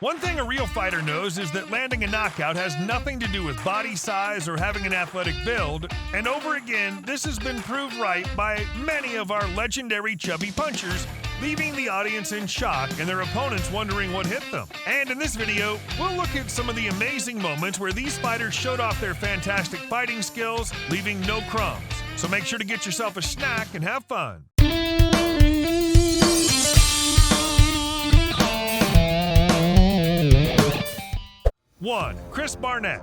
One thing a real fighter knows is that landing a knockout has nothing to do with body size or having an athletic build, and over again, this has been proved right by many of our legendary chubby punchers, leaving the audience in shock and their opponents wondering what hit them. And in this video, we'll look at some of the amazing moments where these fighters showed off their fantastic fighting skills, leaving no crumbs. So make sure to get yourself a snack and have fun. 1. Chris Barnett.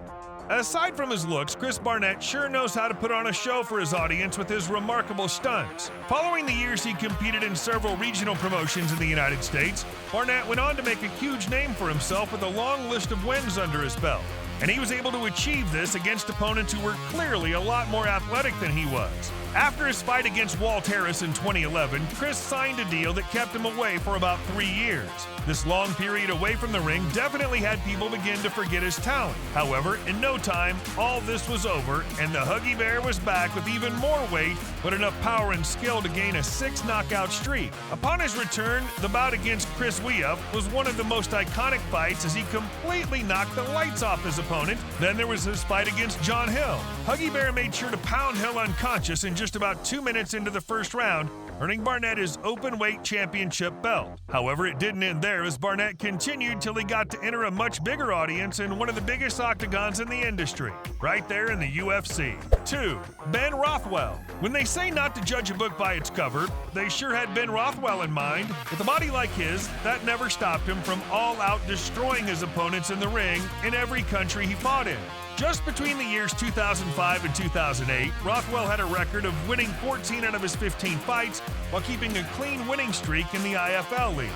Aside from his looks, Chris Barnett sure knows how to put on a show for his audience with his remarkable stunts. Following the years he competed in several regional promotions in the United States, Barnett went on to make a huge name for himself with a long list of wins under his belt. And he was able to achieve this against opponents who were clearly a lot more athletic than he was. After his fight against Walt Harris in 2011, Chris signed a deal that kept him away for about 3 years. This long period away from the ring definitely had people begin to forget his talent. However, in no time, all this was over, and the Huggy Bear was back with even more weight, but enough power and skill to gain a 6 knockout streak. Upon his return, the bout against Chris Weah was one of the most iconic fights as he completely knocked the lights off his opponent. Then there was his fight against John Hill. Huggy Bear made sure to pound Hill unconscious in just about 2 minutes into the first round, earning Barnett his open weight championship belt. However, it didn't end there as Barnett continued till he got to enter a much bigger audience in one of the biggest octagons in the industry, right there in the UFC. 2. Ben Rothwell. When they say not to judge a book by its cover, they sure had Ben Rothwell in mind. With a body like his, that never stopped him from all-out destroying his opponents in the ring in every country he fought in. Just between the years 2005 and 2008, Rothwell had a record of winning 14 out of his 15 fights while keeping a clean winning streak in the IFL League.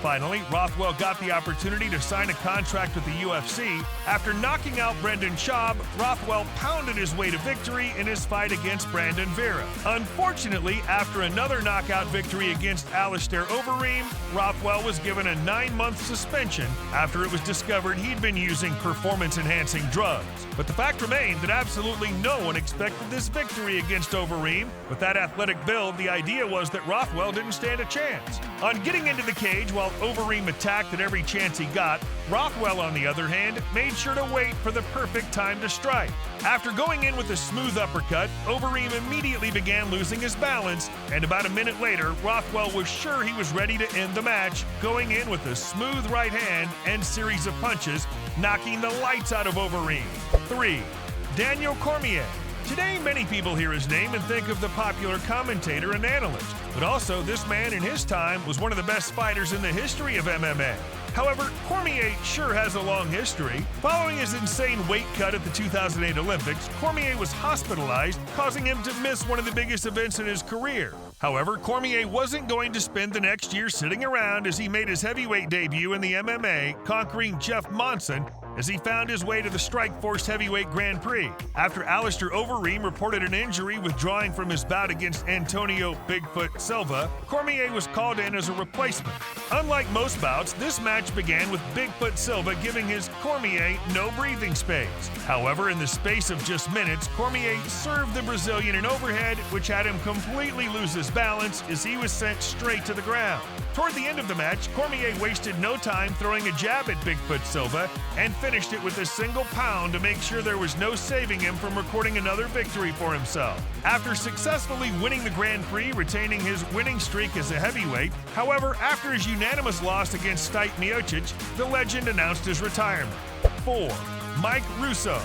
Finally, Rothwell got the opportunity to sign a contract with the UFC. After knocking out Brendan Schaub, Rothwell pounded his way to victory in his fight against Brandon Vera. Unfortunately, after another knockout victory against Alistair Overeem, Rothwell was given a 9-month suspension after it was discovered he'd been using performance-enhancing drugs. But the fact remained that absolutely no one expected this victory against Overeem. With that athletic build, the idea was that Rothwell didn't stand a chance. On getting into the cage while Overeem attacked at every chance he got, Rothwell, on the other hand, made sure to wait for the perfect time to strike. After going in with a smooth uppercut, Overeem immediately began losing his balance, and about a minute later, Rothwell was sure he was ready to end the match, going in with a smooth right hand and series of punches, knocking the lights out of Overeem. 3. Daniel Cormier. Today, many people hear his name and think of the popular commentator and analyst, but also this man in his time was one of the best fighters in the history of MMA. However, Cormier sure has a long history. Following his insane weight cut at the 2008 Olympics, Cormier was hospitalized, causing him to miss one of the biggest events in his career. However, Cormier wasn't going to spend the next year sitting around as he made his heavyweight debut in the MMA, conquering Jeff Monson as he found his way to the Strikeforce Heavyweight Grand Prix. After Alistair Overeem reported an injury withdrawing from his bout against Antonio Bigfoot Silva, Cormier was called in as a replacement. Unlike most bouts, this match began with Bigfoot Silva giving his Cormier no breathing space. However, in the space of just minutes, Cormier served the Brazilian an overhead, which had him completely lose his balance as he was sent straight to the ground. Toward the end of the match, Cormier wasted no time throwing a jab at Bigfoot Silva and finished it with a single pound to make sure there was no saving him from recording another victory for himself. After successfully winning the Grand Prix, retaining his winning streak as a heavyweight, however, after his unanimous loss against Stipe Miocic, the legend announced his retirement. 4. Mike Russo.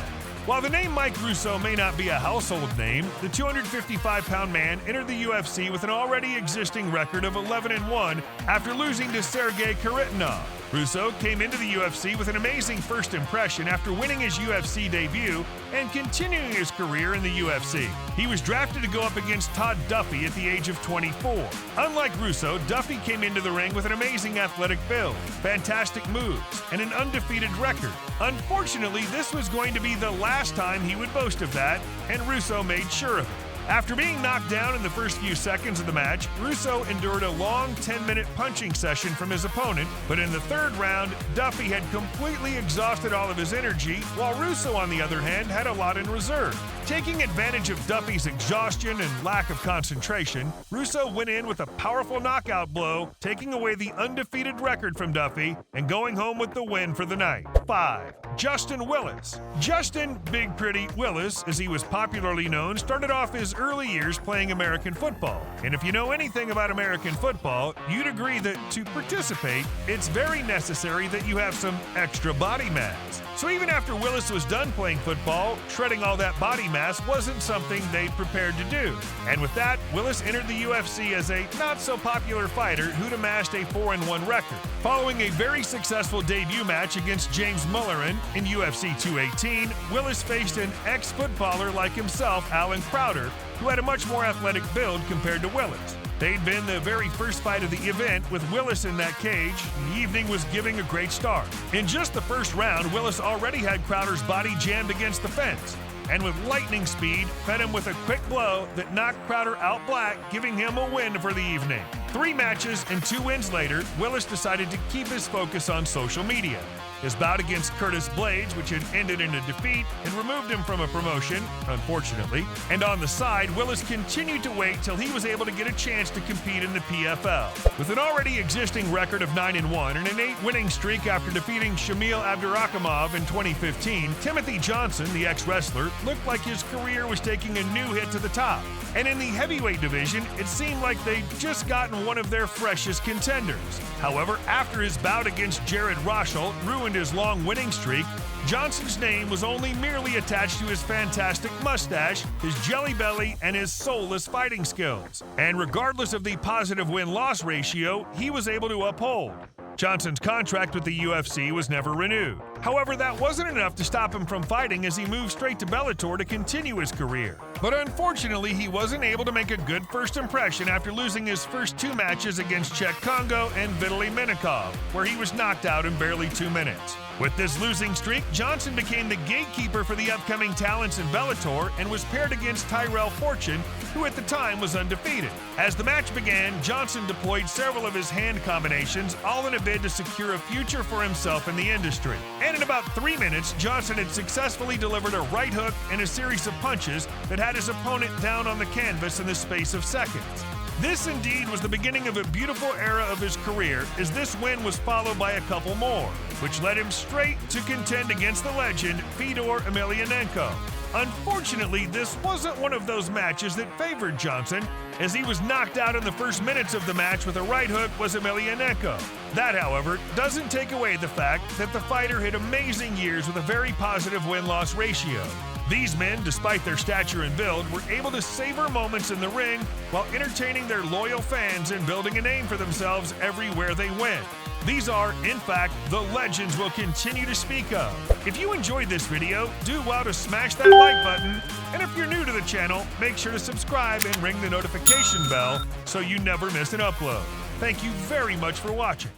While the name Mike Russo may not be a household name, the 255-pound man entered the UFC with an already existing record of 11-1 after losing to Sergey Kharitonov. Russo came into the UFC with an amazing first impression after winning his UFC debut and continuing his career in the UFC. He was drafted to go up against Todd Duffy at the age of 24. Unlike Russo, Duffy came into the ring with an amazing athletic build, fantastic moves, and an undefeated record. Unfortunately, this was going to be the last time he would boast of that, and Russo made sure of it. After being knocked down in the first few seconds of the match, Russo endured a long 10-minute punching session from his opponent, but in the third round, Duffy had completely exhausted all of his energy, while Russo, on the other hand, had a lot in reserve. Taking advantage of Duffy's exhaustion and lack of concentration, Russo went in with a powerful knockout blow, taking away the undefeated record from Duffy and going home with the win for the night. 5. Justin Willis. Justin Big Pretty Willis, as he was popularly known, started off his early years playing American football. And if you know anything about American football, you'd agree that to participate, it's very necessary that you have some extra body mass. So even after Willis was done playing football, shredding all that body mass wasn't something they'd prepared to do. And with that, Willis entered the UFC as a not-so-popular fighter who'd amassed a 4-1 record. Following a very successful debut match against James Mullerin in UFC 218, Willis faced an ex-footballer like himself, Alan Crowder, who had a much more athletic build compared to Willis. They'd been the very first fight of the event with Willis in that cage, and the evening was giving a great start. In just the first round, Willis already had Crowder's body jammed against the fence, and with lightning speed, fed him with a quick blow that knocked Crowder out black, giving him a win for the evening. 3 matches and 2 wins later, Willis decided to keep his focus on social media. His bout against Curtis Blades, which had ended in a defeat, had removed him from a promotion, unfortunately. And on the side, Willis continued to wait till he was able to get a chance to compete in the PFL. With an already existing record of 9-1 and an 8 winning streak after defeating Shamil Abdurakhimov in 2015, Timothy Johnson, the ex-wrestler, looked like his career was taking a new hit to the top. And in the heavyweight division, it seemed like they'd just gotten one of their freshest contenders. However, after his bout against Jared Rothwell ruined his long winning streak, Johnson's name was only merely attached to his fantastic mustache, his jelly belly, and his soulless fighting skills. And regardless of the positive win-loss ratio, he was able to uphold. Johnson's contract with the UFC was never renewed. However, that wasn't enough to stop him from fighting as he moved straight to Bellator to continue his career. But unfortunately, he wasn't able to make a good first impression after losing his first 2 matches against Czech Congo and Vitaly Minikov, where he was knocked out in barely 2 minutes. With this losing streak, Johnson became the gatekeeper for the upcoming talents in Bellator and was paired against Tyrell Fortune, who at the time was undefeated. As the match began, Johnson deployed several of his hand combinations, all in a bid to secure a future for himself in the industry. And in about 3 minutes, Johnson had successfully delivered a right hook and a series of punches that had his opponent down on the canvas in the space of seconds. This indeed was the beginning of a beautiful era of his career, as this win was followed by a couple more, which led him straight to contend against the legend Fedor Emelianenko. Unfortunately, this wasn't one of those matches that favored Johnson, as he was knocked out in the first minutes of the match with a right hook was Emelianenko. That, however, doesn't take away the fact that the fighter had amazing years with a very positive win-loss ratio. These men, despite their stature and build, were able to savor moments in the ring while entertaining their loyal fans and building a name for themselves everywhere they went. These are, in fact, the legends we'll continue to speak of. If you enjoyed this video, do well to smash that like button, and if you're new to the channel, make sure to subscribe and ring the notification bell so you never miss an upload. Thank you very much for watching.